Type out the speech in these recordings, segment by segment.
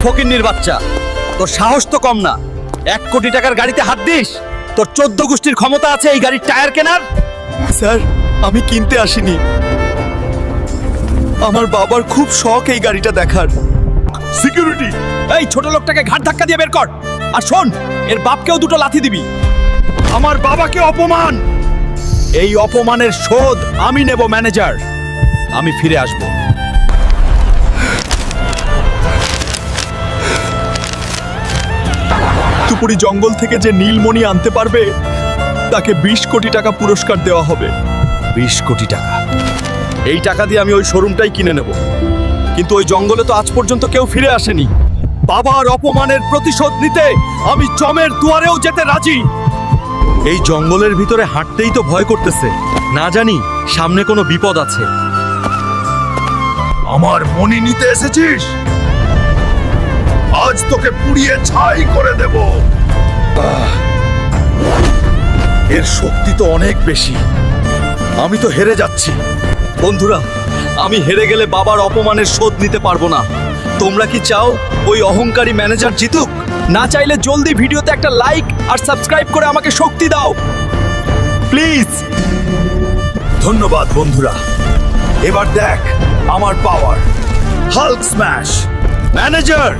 ফকিন্নির বাচ্চা, তোর সাহস তো কম না। 1 কোটি টাকার গাড়িতে হাত দিস? তোর 14 গোষ্ঠীর ক্ষমতা আছে এই গাড়ির টায়ার কেনার? স্যার, আমি কিনতে আসিনি। আমার বাবার খুব শখ এই গাড়িটা দেখার। সিকিউরিটি, এই ছোট লোকটাকে ঘাট ধাক্কা দিয়ে বের কর। আর শোন, এর বাপকেও দুটো লাথি দিবি। আমার বাবাকে অপমান, এই অপমানের শোধ আমি নেব ম্যানেজার। আমি ফিরে আসব। তুপুরি জঙ্গল থেকে যে নীলমণি আনতে পারবে তাকে 20 কোটি টাকা পুরস্কার দেওয়া হবে। 20 কোটি টাকা? এই টাকা দিয়ে আমি ওই শোরুমটাই কিনে নেব। কিন্তু ওই জঙ্গলে তো আজ পর্যন্ত কেউ ফিরে আসেনি। বাবার অপমানের প্রতিশোধ নিতে আমি জমের দুয়ারেও যেতে রাজি। এই জঙ্গলের ভিতরে হাঁটতেই তো ভয় করতেছে, না জানি সামনে কোনো বিপদ আছে। আমার মনি নিতে এসেছিস? আজ তোকে পুড়িয়ে ছাই করে দেব। এর শক্তি তো অনেক বেশি। আমি তো হেরে যাচ্ছি। বন্ধুরা, আমি হেরে গেলে বাবার অপমানের শোধ নিতে পারবো না। তোমরা কি চাও ওই অহংকারী ম্যানেজার জিতুক? না চাইলে জলদি ভিডিওতে একটা লাইক আর সাবস্ক্রাইব করে আমাকে শক্তি দাও প্লিজ। ধন্যবাদ বন্ধুরা। এবার দেখ আমার পাওয়ার। Hulk smash. ম্যানেজার,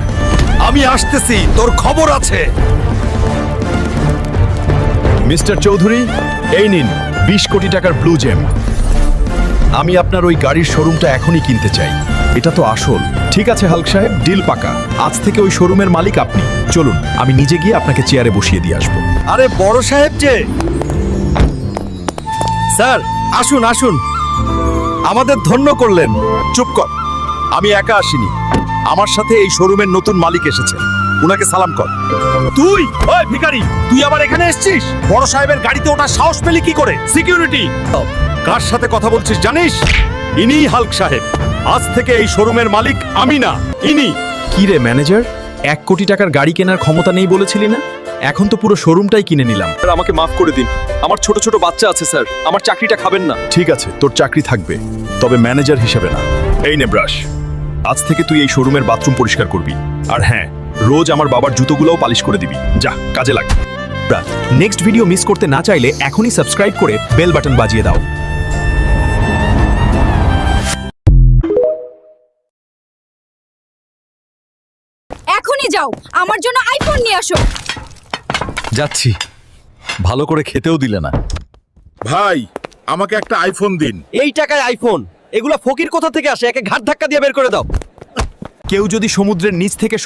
আমি আসতেছি, তোর খবর আছে। মিস্টার চৌধুরী, এই নিন 20 কোটি টাকার ব্লু জেম। আমি আপনার ওই গাড়ির শোরুমটা এখনই কিনতে চাই। এটা তো আসল। ঠিক আছে হাল্ক সাহেব, ডিল পাকা। আজ থেকে ওই শোরুমের মালিক আপনি। চলুন, আমি নিজে গিয়ে আপনাকে চেয়ারে বসিয়ে দিয়ে আসবো। আরে বড় সাহেব যে। স্যার, আসুন আসুন, আমাদের ধন্য করলেন। চুপ কর, আমি একা আসিনি, আমার সাথে এই শোরুমের নতুন মালিক এসেছেন। উনাকে সালাম কর। তুই, ওই ভিখারি, তুই আবার এখানে এসেছিস? বড় সাহেবের গাড়িতে ওঠার সাহস পেলি কি করে? সিকিউরিটি, কার সাথে কথা বলছিস জানিস? ইনি হাল্ক সাহেব। আজ থেকে এই শোরুমের মালিক আমি না, ইনি। কি রে ম্যানেজার, 1 কোটি টাকার গাড়ি কেনার ক্ষমতা নেই বলেছিলি না? এখন তো পুরো শোরুমটাই কিনে নিলাম। স্যার, আমাকে মাফ করে দিন। আমার ছোট ছোট বাচ্চা আছে স্যার, আমার চাকরিটা খাবেন না। ঠিক আছে, তোর চাকরি থাকবে, তবে ম্যানেজার হিসেবে না। এই নে ব্রাশ। আজ থেকে তুই এই শোরুমের বাথরুম পরিষ্কার করবি। আর হ্যাঁ, রোজ আমার বাবার জুতোগুলোও পালিশ করে দিবি। যা, কাজে লাগ। নেক্সট ভিডিও মিস করতে না চাইলে এখনই সাবস্ক্রাইব করে বেল বাটন বাজিয়ে দাও। এখনই যাও, আমার জন্য আইফোন নিয়ে আসো। যাচ্ছি। ভালো করে খেতেও দিলে না। ভাই, আমাকে একটা আইফোন দিন। এই টাকায় আইফোন? এগুলা ফকির কোথা থেকে আসে? একে ঘাট ধাক্কা দিয়ে বের করে দাও। কেউ যদি সমুদ্রের নিচ থেকে